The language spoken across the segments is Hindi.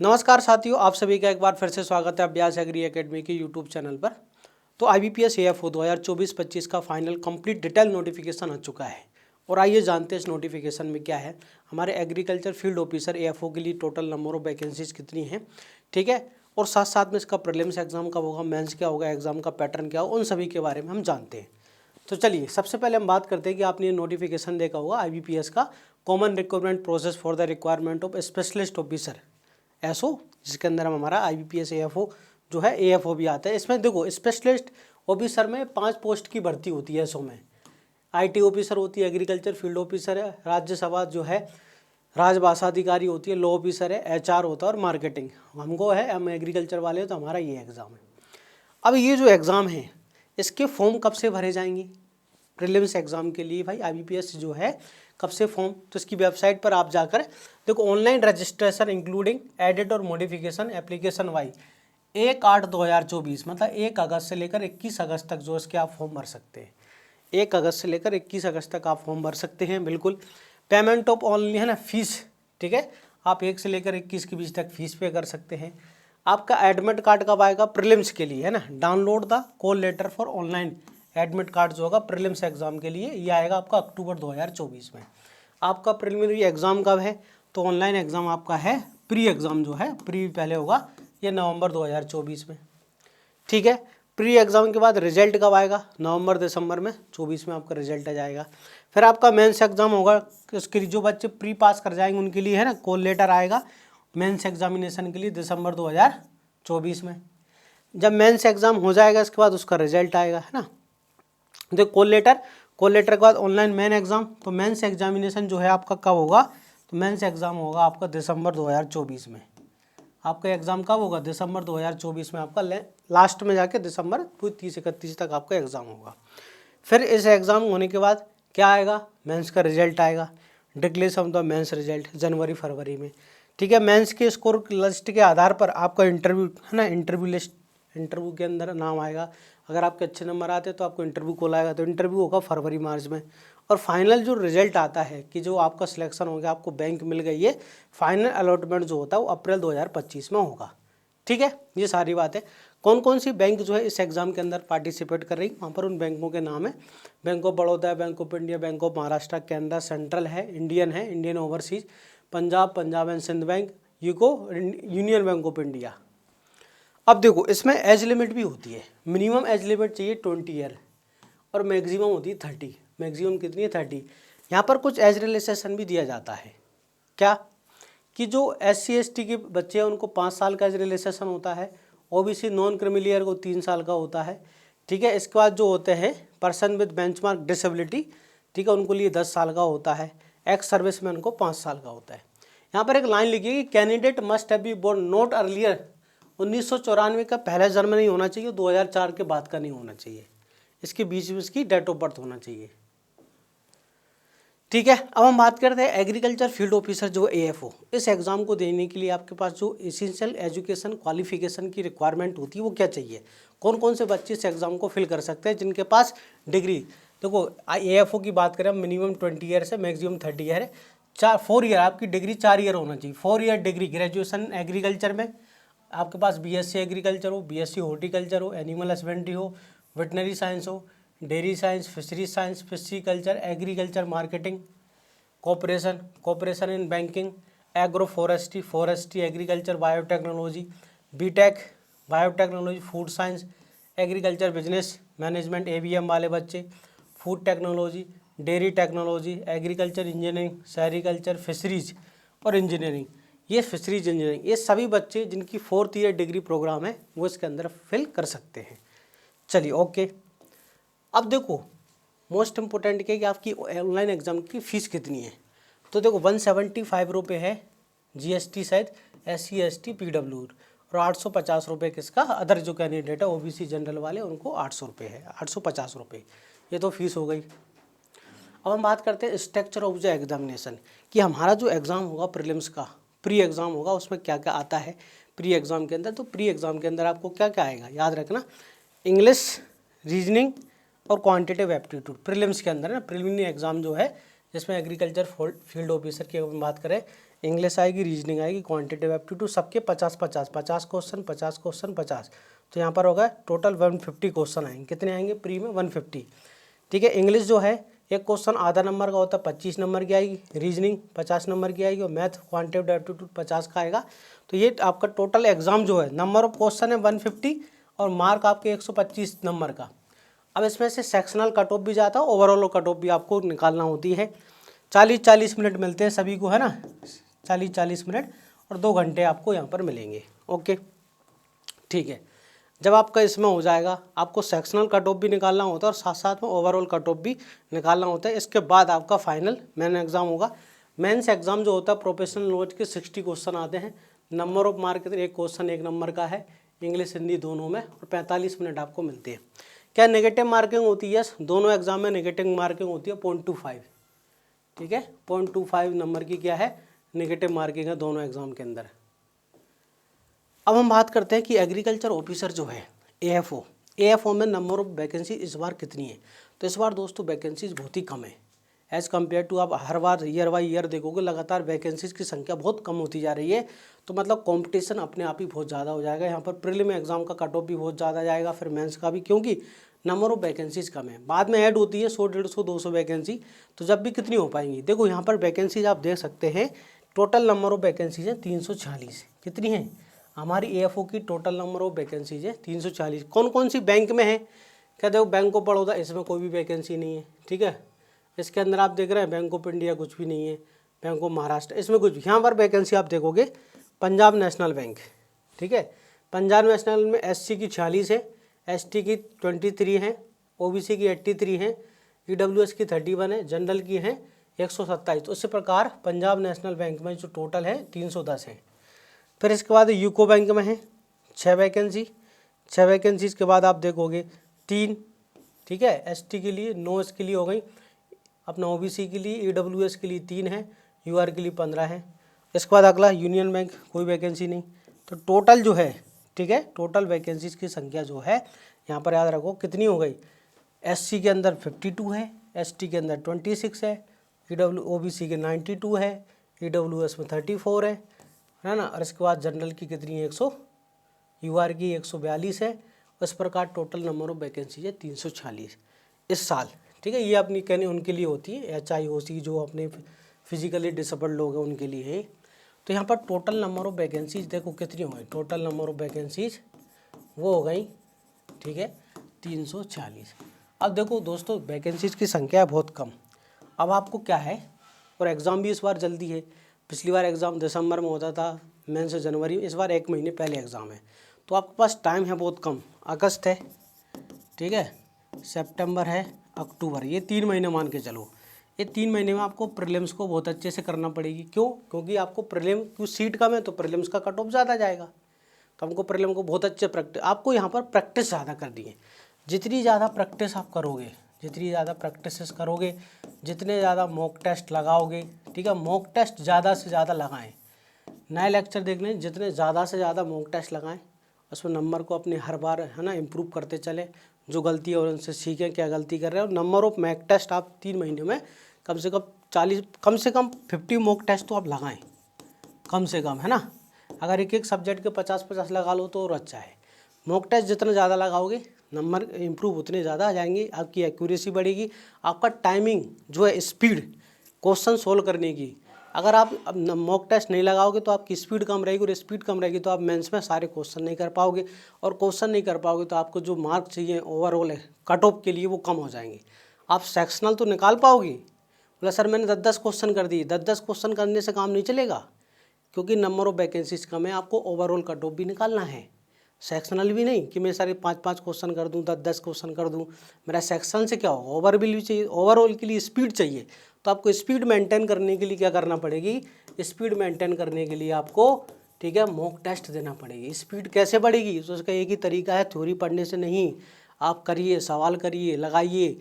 नमस्कार साथियों, आप सभी का एक बार फिर से स्वागत है अभ्यास एग्री एकेडमी के यूट्यूब चैनल पर। तो IBPS AFO 2024-25 का फाइनल कंप्लीट डिटेल नोटिफिकेशन आ चुका है और आइए जानते हैं इस नोटिफिकेशन में क्या है। हमारे एग्रीकल्चर फील्ड ऑफिसर AFO के लिए टोटल नंबर ऑफ वैकेंसीज कितनी हैं, ठीक है, और साथ साथ में इसका प्रीलिम्स एग्जाम कब होगा, मेंस क्या होगा, एग्जाम का पैटर्न क्या होगा, उन सभी के बारे में हम जानते हैं। तो चलिए सबसे पहले हम बात करते हैं कि आपने ये नोटिफिकेशन देखा होगा IBPS का common recruitment process for the requirement of specialist officer SO, जिसके अंदर हमारा IBPS AFO जो है AFO भी आता है। इसमें देखो स्पेशलिस्ट ऑफिसर में 5 पोस्ट की भर्ती होती है एसओ में। IT ऑफिसर होती है, एग्रीकल्चर फील्ड ऑफिसर है, राज्यसभा जो है राजभाषा अधिकारी होती है, लॉ ऑफिसर है, HR होता है और मार्केटिंग हमको है, हम एग्रीकल्चर वाले हैं तो हमारा ये एग्ज़ाम है। अब ये जो एग्ज़ाम है इसके फॉर्म कब से भरे जाएंगे प्रीलिम्स एग्ज़ाम के लिए भाई IBPS जो है कब से फॉर्म, तो इसकी वेबसाइट पर आप जाकर देखो ऑनलाइन रजिस्ट्रेशन इंक्लूडिंग एडिट और मॉडिफिकेशन एप्लीकेशन वाई 1/8/2024 मतलब 1 अगस्त से लेकर 21 अगस्त तक जो इसके आप फॉर्म भर सकते हैं। 1 अगस्त से लेकर 21 अगस्त तक आप फॉर्म भर सकते हैं। बिल्कुल पेमेंट ऑफ ऑनली है ना फीस, ठीक है, आप 1 से लेकर 21 के बीच तक फीस पे कर सकते हैं। आपका एडमिट कार्ड कब आएगा प्रीलिम्स के लिए, है ना, download the call letter for online admit card जो होगा प्रीलिम्स एग्जाम के लिए, ये आएगा आपका अक्टूबर 2024 में। आपका प्रिलिमिनरी एग्जाम कब है, तो ऑनलाइन एग्जाम आपका है, प्री एग्जाम जो है प्री पहले होगा, ये नवंबर 2024 में, ठीक है। प्री एग्जाम के बाद रिजल्ट कब आएगा, नवंबर दिसंबर में 24 में आपका रिजल्ट आ जाएगा। फिर आपका मेंस एग्जाम होगा, उसके जो बच्चे प्री पास कर जाएंगे उनके लिए है ना कॉल लेटर आएगा मेंस एग्जामिनेशन के लिए दिसंबर 2024 में। जब मेंस एग्जाम हो जाएगा इसके बाद उसका रिजल्ट आएगा, है ना। देखो कॉल लेटर के बाद ऑनलाइन मेन एग्जाम, तो मेंस एग्जामिनेशन जो है आपका कब होगा, तो मेंस एग्जाम होगा आपका दिसंबर 2024 में। आपका एग्जाम कब होगा, दिसंबर 2024 में, आपका लास्ट में जाके दिसंबर 30-31 तक आपका एग्जाम होगा। फिर इस एग्जाम होने के बाद क्या आएगा, मेंस का रिजल्ट आएगा, declaration of the mains result जनवरी फरवरी में, ठीक है। मेंस के स्कोर लिस्ट के आधार पर आपका इंटरव्यू है ना, इंटरव्यू के अंदर नाम आएगा। अगर आपके अच्छे नंबर आते हैं तो आपको इंटरव्यू कॉल आएगा, तो इंटरव्यू होगा फरवरी मार्च में। और फाइनल जो रिजल्ट आता है कि जो आपका सिलेक्शन हो गया, आपको बैंक मिल गई है, फाइनल अलॉटमेंट जो होता है वो अप्रैल 2025 में होगा, ठीक है। ये सारी बात है। कौन कौन सी बैंक जो है इस एग्ज़ाम के अंदर पार्टिसिपेट कर रही, वहाँ पर उन बैंकों के नाम है, bank of Baroda, bank of India, bank of Maharashtra, Canara, central है, Indian overseas, Punjab and Sindh bank, UCO, union bank of India. अब देखो इसमें एज लिमिट भी होती है, मिनिमम एज लिमिट चाहिए 20 ईयर और मैक्सिमम होती है 30। मैक्सिमम कितनी है 30। यहाँ पर कुछ एज रिलैक्सेशन भी दिया जाता है, क्या कि जो SC ST के बच्चे हैं उनको 5 साल का एज रिलैक्सेशन होता है, OBC नॉन क्रिमिलियर को 3 साल का होता है, ठीक है। इसके बाद जो होते हैं पर्सन विद बेंचमार्क डिसेबिलिटी, ठीक है, उनको लिए 10 साल का होता है, एक्स सर्विसमैन को 5 साल का होता है। यहाँ पर एक लाइन लिखी है कि candidate must have be born not earlier 1994 का पहला जन्म नहीं होना चाहिए, 2004 के बाद का नहीं होना चाहिए, इसके बीच में इसकी डेट ऑफ बर्थ होना चाहिए, ठीक है। अब हम बात करते हैं एग्रीकल्चर फील्ड ऑफिसर जो AFO, इस एग्ज़ाम को देने के लिए आपके पास जो एसेंशियल एजुकेशन क्वालिफिकेशन की रिक्वायरमेंट होती है वो क्या चाहिए, कौन कौन से बच्चे इस एग्ज़ाम को फिल कर सकते हैं जिनके पास डिग्री। देखो AFO की बात करें मिनिमम 20 ईयर से मैक्सिमम 30 ईयर है, 4 ईयर आपकी डिग्री 4 ईयर होना चाहिए, 4 ईयर डिग्री ग्रेजुएशन एग्रीकल्चर में, आपके पास BSc एग्रीकल्चर हो, BSc हॉर्टिकल्चर हो, एनिमल हस्बेंड्री हो, वेटनरी साइंस हो, dairy science, fishery science, fishericulture, agriculture marketing, cooperation in banking, agro forestry, agriculture biotechnology, BTech biotechnology, food science, agriculture business management ABM वाले बच्चे, food technology, dairy technology, agriculture engineering, sericulture, fisheries और इंजीनियरिंग, ये फिशरीज इंजीनियरिंग, ये सभी बच्चे जिनकी 4th ईयर डिग्री प्रोग्राम है वो इसके अंदर फिल कर सकते हैं। चलिए ओके। अब देखो मोस्ट इम्पोर्टेंट क्या है कि आपकी ऑनलाइन एग्जाम की फ़ीस कितनी है, तो देखो 175 रुपये है GST सहित, SC ST PW, और 850 रुपये किसका, अदर जो कैंडिडेट है OBC जनरल वाले उनको 800 रुपये है, 850 रुपये, ये तो फीस हो गई। अब हम बात करते हैं स्ट्रक्चर ऑफ द एग्जामिनेशन, कि हमारा जो एग्ज़ाम होगा प्रीलिम्स का प्री एग्ज़ाम होगा उसमें क्या क्या आता है प्री एग्ज़ाम के अंदर। तो प्री एग्ज़ाम के अंदर आपको क्या क्या आएगा याद रखना, इंग्लिश, रीजनिंग और क्वांटिटेटिव एप्टीट्यूड प्रीलिम्स के अंदर ना, प्रिलिमिनरी एग्जाम जो है जिसमें एग्रीकल्चर फील्ड ऑफिसर की अगर बात करें, इंग्लिश आएगी, रीजनिंग आएगी, क्वांटिटेटिव एप्टीट्यूड, सबके 50-50 50 क्वेश्चन 50 क्वेश्चन 50। तो यहाँ पर होगा टोटल 150 क्वेश्चन आएंगे। कितने आएंगे प्री में? 150। ठीक है। इंग्लिश जो है एक क्वेश्चन आधा नंबर का होता है, 25 नंबर की आएगी, रीजनिंग 50 नंबर की आएगी और मैथ क्वांटिटेटिव एप्टीट्यूड 50 का आएगा। तो ये आपका टोटल एग्जाम जो है, नंबर ऑफ क्वेश्चन है 150 और मार्क आपके 125 नंबर का। अब इसमें से सेक्शनल कट ऑफ भी जाता है, ओवरऑल कट ऑफ भी आपको निकालना होती है। 40-40 मिनट मिलते हैं सभी को, है ना, 40-40 मिनट और 2 घंटे आपको यहाँ पर मिलेंगे। ओके, ठीक है। जब आपका इसमें हो जाएगा, आपको सेक्शनल कट ऑफ भी निकालना होता है और साथ साथ में ओवरऑल कट ऑफ भी निकालना होता है। इसके बाद आपका फाइनल मेन एग्जाम होगा। मेंस एग्जाम जो होता है प्रोफेशनल नॉलेज के 60 क्वेश्चन आते हैं। नंबर ऑफ मार्क एक क्वेश्चन 1 नंबर का है, इंग्लिश हिंदी दोनों में, और 45 मिनट आपको मिलते हैं। क्या नेगेटिव मार्किंग होती है? दोनों एग्जाम में नेगेटिव मार्किंग होती है 0.25। ठीक है, 0.25 नंबर की क्या है, नेगेटिव मार्किंग है दोनों एग्जाम के अंदर। अब हम बात करते हैं कि एग्रीकल्चर ऑफिसर जो है एएफओ में नंबर ऑफ वैकेंसी इस बार कितनी है। तो इस बार दोस्तों वैकेंसीज बहुत ही कम है एज़ कम्पेयर टू, आप हर बार ईयर बाई ईयर देखोगे लगातार वैकेंसीज की संख्या बहुत कम होती जा रही है। तो मतलब कंपटीशन अपने आप ही बहुत ज़्यादा हो जाएगा। यहाँ पर प्रीलिम एग्जाम का कट ऑफ भी बहुत ज़्यादा जाएगा, फिर मेंस का भी, क्योंकि नंबर ऑफ वैकेंसीज कम है। बाद में ऐड होती है 100, 150, 200 वैकेंसी, तो जब भी कितनी हो पाएंगी। देखो यहाँ पर वैकेंसीज आप देख सकते हैं, टोटल नंबर ऑफ वैकेंसीज है 340। कितनी है हमारी एएफओ की? टोटल नंबर ऑफ वैकेंसीज है 340। कौन कौन सी बैंक में है? क्या देखो, बैंक ऑफ बड़ौदा इसमें कोई भी वैकेंसी नहीं है। ठीक है, इसके अंदर आप देख रहे हैं बैंक ऑफ इंडिया कुछ भी नहीं है, बैंक ऑफ महाराष्ट्र इसमें कुछ। यहाँ पर वैकेंसी आप देखोगे पंजाब नेशनल बैंक। ठीक है, पंजाब नेशनल में एससी की 46 है, एसटी की 23 है, ओबीसी की 83 है, ईडब्ल्यूएस की 31 है, जनरल की है 127। तो इसी प्रकार पंजाब नेशनल बैंक में जो टोटल है 310 है। फिर इसके बाद यूको बैंक में है 6 वैकेंसी। 6 वैकेंसी के बाद आप देखोगे 3, ठीक है, एसटी के लिए, 9 इसके लिए हो गई, अपना ओबीसी के लिए, ईडब्ल्यूएस के लिए 3 है, यूआर के लिए 15 है। इसके बाद अगला यूनियन बैंक, कोई वैकेंसी नहीं। तो टोटल जो है, ठीक है, टोटल वैकेंसीज की संख्या जो है यहाँ पर याद रखो कितनी हो गई। एससी के अंदर 52 है, एसटी के अंदर 26 है, ओबीसी के 92 है, ईडब्ल्यूएस में 34 है ना। और इसके बाद जनरल की कितनी है 100, यूआर की 142 है। इस प्रकार टोटल नंबर ऑफ वैकेंसी है 340 इस साल। ठीक है, ये अपनी कहने उनके लिए होती है, HIOC जो अपने फिजिकली डिसेबल्ड लोग हैं उनके लिए है। तो यहाँ पर टोटल नंबर ऑफ वैकेंसीज देखो कितनी हो गई। टोटल नंबर ऑफ वैकेंसीज वो हो गई, ठीक है, 340। अब देखो दोस्तों वैकेंसीज की संख्या है बहुत कम। अब आपको क्या है, और एग्ज़ाम भी इस बार जल्दी है। पिछली बार एग्ज़ाम दिसंबर में होता था, मेंस जनवरी में, इस बार 1 महीने पहले एग्ज़ाम है। तो आपके पास टाइम है बहुत कम। अगस्त है, ठीक है, सितंबर है, अक्टूबर, ये 3 महीने मान के चलो। ये 3 महीने में आपको प्रीलिम्स को बहुत अच्छे से करना पड़ेगी। क्यों? क्योंकि आपको प्रीलिम की सीट कम है तो प्रीलिम्स का कट ऑफ ज़्यादा जाएगा। तो हमको प्रीलिम को बहुत अच्छे प्रैक्टिस, आपको यहाँ पर प्रैक्टिस ज़्यादा करनी है। जितनी ज़्यादा प्रैक्टिस आप करोगे, जितनी ज़्यादा प्रैक्टिस करोगे, जितने ज़्यादा मॉक टेस्ट लगाओगे, ठीक है, मॉक टेस्ट ज़्यादा से ज़्यादा लगाएं। नए लेक्चर देख लें, जितने ज़्यादा से ज़्यादा मॉक टेस्ट लगाएं, उसमें नंबर को अपने हर बार, है ना, इम्प्रूव करते चले। जो गलती है और उनसे सीखें क्या गलती कर रहे हैं। और नंबर ऑफ मॉक टेस्ट आप 3 महीने में कम से कम 40, कम से कम 50 मॉक टेस्ट तो आप लगाएं कम से कम, है ना। अगर एक एक सब्जेक्ट के 50-50 लगा लो तो और अच्छा है। मॉक टेस्ट जितना ज़्यादा लगाओगे नंबर इम्प्रूव उतने ज़्यादा आ जाएंगे, आपकी एक्यूरेसी बढ़ेगी, आपका टाइमिंग जो है, स्पीड क्वेश्चन सोल्व करने की। अगर आप मॉक टेस्ट नहीं लगाओगे तो आपकी स्पीड कम रहेगी, और स्पीड कम रहेगी तो आप मेंस में सारे क्वेश्चन नहीं कर पाओगे, और क्वेश्चन नहीं कर पाओगे तो आपको जो मार्क्स चाहिए ओवरऑल है कट ऑफ के लिए वो कम हो जाएंगे। आप सेक्शनल तो निकाल पाओगे, बोला सर मैंने 10-10 क्वेश्चन कर दिए। 10-10 क्वेश्चन करने से काम नहीं चलेगा, क्योंकि नंबर ऑफ वैकेंसीज कम है, आपको ओवरऑल कट ऑफ भी निकालना है। सेक्शनल भी नहीं कि मैं सारे 5-5 क्वेश्चन कर दूं, 10-10 क्वेश्चन कर दूं। मेरा सेक्शन से क्या होगा, ओवरऑल भी चाहिए, ओवरऑल के लिए स्पीड चाहिए। तो आपको स्पीड मेंटेन करने के लिए क्या करना पड़ेगी, स्पीड मेंटेन करने के लिए आपको, ठीक है, मॉक टेस्ट देना पड़ेगी। स्पीड कैसे बढ़ेगी, तो उसका एक ही तरीका है, थ्योरी पढ़ने से नहीं। आप करिए, सवाल करिए, लगाइए,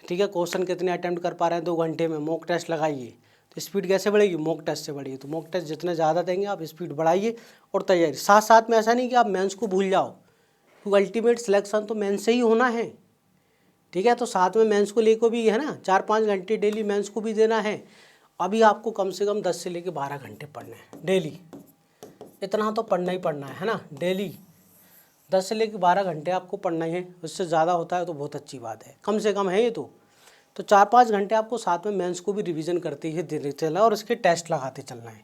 ठीक है, क्वेश्चन कितने अटैम्प्ट कर पा रहे हैं 2 घंटे में, मॉक टेस्ट लगाइए। तो स्पीड कैसे बढ़ेगी, मॉक टेस्ट से बढ़ेगी। तो मॉक टेस्ट जितने ज़्यादा देंगे आप स्पीड बढ़ाइए, और तैयारी साथ साथ में। ऐसा नहीं कि आप मेंस को भूल जाओ, क्योंकि अल्टीमेट सिलेक्शन तो मेंस से ही होना है। ठीक है। तो साथ में मेंस को लेकर भी है ना 4-5 घंटे डेली मेंस को भी देना है। अभी आपको कम से कम 10 से लेकर 12 घंटे पढ़ने हैं डेली, इतना तो पढ़ना ही पढ़ना है ना। डेली 10 से लेकर 12 घंटे आपको पढ़ना ही है। उससे ज़्यादा होता है तो बहुत अच्छी बात है, कम से कम है ये तो 4-5 घंटे आपको साथ में मेंस को भी रिवीजन करते ही देने चलना और इसके टेस्ट लगाते चलना है।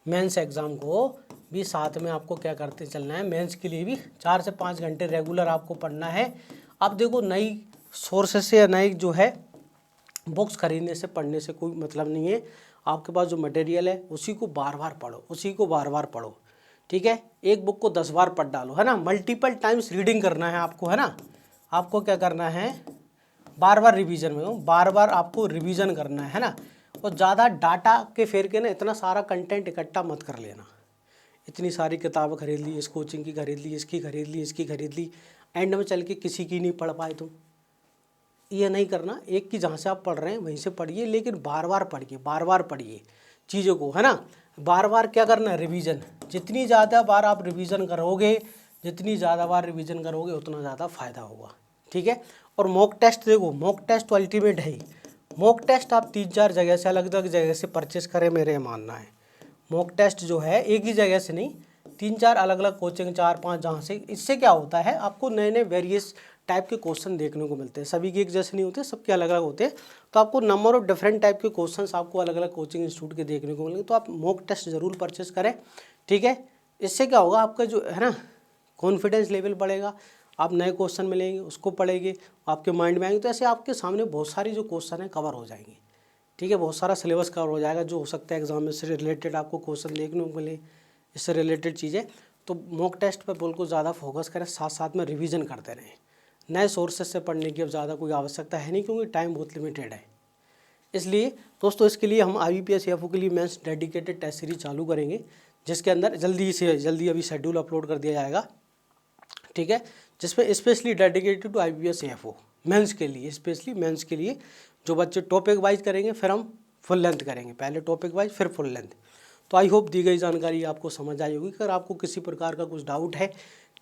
मेंस एग्ज़ाम को भी साथ में आपको क्या करते चलना है, मेंस के लिए भी 4 से 5 घंटे रेगुलर आपको पढ़ना है। अब देखो नई सोर्सेस से या नई जो है बुक्स खरीदने से पढ़ने से कोई मतलब नहीं है। आपके पास जो मटेरियल है उसी को बार बार पढ़ो, उसी को बार बार पढ़ो, ठीक है। एक बुक को 10 बार पढ़ डालो, है ना। मल्टीपल टाइम्स रीडिंग करना है आपको, है ना। आपको क्या करना है, बार बार रिवीजन में, बार बार आपको रिवीजन करना है ना। और ज़्यादा डाटा के फेर के ना इतना सारा कंटेंट इकट्ठा मत कर लेना। इतनी सारी किताबें खरीद ली, इस कोचिंग की खरीद ली, इसकी खरीद ली, इसकी खरीद ली, एंड में चल के किसी की नहीं पढ़ पाए तुम। ये नहीं करना। एक की जहाँ से आप पढ़ रहे हैं वहीं से पढ़िए, लेकिन बार बार पढ़िए, बार बार पढ़िए चीज़ों को, है ना। बार बार क्या करना है, रिवीजन। जितनी ज़्यादा बार आप रिवीजन करोगे, जितनी ज़्यादा बार रिवीजन करोगे उतना ज़्यादा फ़ायदा होगा, ठीक है। और मॉक टेस्ट देखो, मॉक टेस्ट तो अल्टीमेट है ही। मॉक टेस्ट आप 3-4 जगह से, अलग अलग जगह से परचेस करें, मेरे मानना है। मॉक टेस्ट जो है एक ही जगह से नहीं, 3-4 अलग अलग कोचिंग, 4-5 जहाँ से। इससे क्या होता है, आपको नए नए वेरियस टाइप के क्वेश्चन देखने को मिलते हैं। सभी के एक जैसे नहीं होते, सबके अलग अलग होते हैं। तो आपको नंबर ऑफ डिफरेंट टाइप के क्वेश्चंस आपको अलग अलग कोचिंग इंस्टीट्यूट के देखने को मिलेंगे। तो आप मॉक टेस्ट जरूर परचेस करें, ठीक है। इससे क्या होगा, आपका जो है ना कॉन्फिडेंस लेवल बढ़ेगा। आप नए क्वेश्चन मिलेंगे, उसको पढ़ेंगे, आपके माइंड में आएंगे, तो ऐसे आपके सामने बहुत सारी जो क्वेश्चन है कवर हो जाएंगे, ठीक है। बहुत सारा सिलेबस कवर हो जाएगा, जो हो सकता है एग्जाम में से रिलेटेड आपको क्वेश्चन देखने को मिले, इससे रिलेटेड चीज़ें। तो मॉक टेस्ट पर बिल्कुल ज़्यादा फोकस करें, साथ साथ में रिवीजन करते रहें। नए सोर्सेज से पढ़ने की अब ज़्यादा कोई आवश्यकता है नहीं, क्योंकि टाइम बहुत लिमिटेड है। इसलिए दोस्तों, इसके लिए हम IBPS CFO के लिए मेंस डेडिकेटेड टेस्ट सीरीज चालू करेंगे, जिसके अंदर जल्दी से जल्दी अभी शेड्यूल अपलोड कर दिया जाएगा, ठीक है। जिसमें specially dedicated to IBPS CFO mains के लिए, स्पेशली मेंस के लिए जो बच्चे टॉपिक वाइज करेंगे, फिर हम फुल लेंथ करेंगे, पहले टॉपिक वाइज फिर फुल लेंथ। तो आई होप दी गई जानकारी आपको समझ आई होगी। अगर आपको किसी प्रकार का कुछ डाउट है,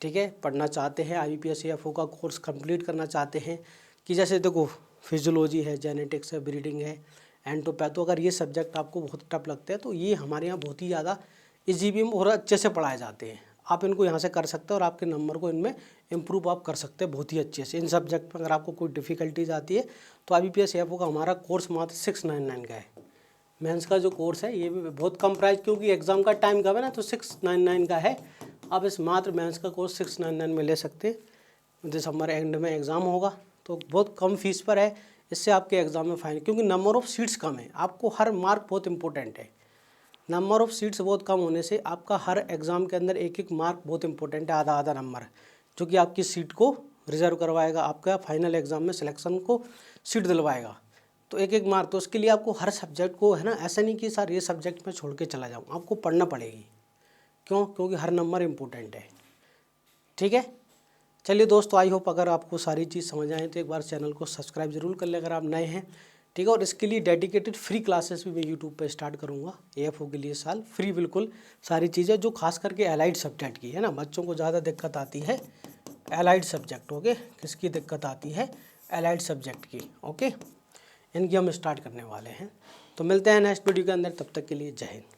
ठीक है, पढ़ना चाहते हैं, IBPS CFO का कोर्स कंप्लीट करना चाहते हैं, कि जैसे देखो फिजियोलॉजी है, जेनेटिक्स है, ब्रीडिंग है, एंटोपैथो, अगर ये सब्जेक्ट आपको बहुत टफ लगते हैं तो ये हमारे यहाँ बहुत ही ज़्यादा ईजी भी और अच्छे से पढ़ाए जाते हैं। आप इनको यहाँ से कर सकते हैं और आपके नंबर को इनमें इम्प्रूव आप कर सकते हैं बहुत ही अच्छे से। इन सब्जेक्ट में अगर आपको कोई डिफ़िकल्टीज आती है तो IBPS CFO का हमारा कोर्स मात्र 699 का है। मेंस का जो कोर्स है ये भी बहुत कम प्राइस, क्योंकि एग्ज़ाम का टाइम कम है ना, तो 699 का है। आप इस मात्र मेंस का कोर्स 699 में ले सकते हैं। दिसंबर एंड में एग्ज़ाम होगा तो बहुत कम फीस पर है। इससे आपके एग्ज़ाम में फाइन, क्योंकि नंबर ऑफ़ सीट्स कम है, आपको हर मार्क बहुत इंपॉर्टेंट है। नंबर ऑफ़ सीट्स बहुत कम होने से आपका हर एग्ज़ाम के अंदर एक एक मार्क बहुत इंपॉर्टेंट है, आधा आधा नंबर, जो कि आपकी सीट को रिजर्व करवाएगा, आपका फाइनल एग्ज़ाम में सिलेक्शन को सीट दिलवाएगा। तो एक एक मार्क, तो उसके लिए आपको हर सब्जेक्ट को, है ना, ऐसा नहीं कि सर ये सब्जेक्ट मैं छोड़ के चला जाऊँ, आपको पढ़ना पड़ेगी। क्यों? क्योंकि हर नंबर इम्पोर्टेंट है, ठीक है। चलिए दोस्तों, आई होप अगर आपको सारी चीज़ समझ आए तो एक बार चैनल को सब्सक्राइब जरूर कर ले अगर आप नए हैं, ठीक है। और इसके लिए डेडिकेटेड फ्री क्लासेस भी मैं यूट्यूब पे स्टार्ट करूँगा AFO के लिए, साल फ्री, बिल्कुल सारी चीज़ें जो खास करके एलाइड सब्जेक्ट की है ना, बच्चों को ज़्यादा दिक्कत आती है एलाइड सब्जेक्ट, ओके। किसकी दिक्कत आती है? एलाइड सब्जेक्ट की, ओके। इनकी हम स्टार्ट करने वाले हैं। तो मिलते हैं नेक्स्ट वीडियो के अंदर, तब तक के लिए जय हिंद।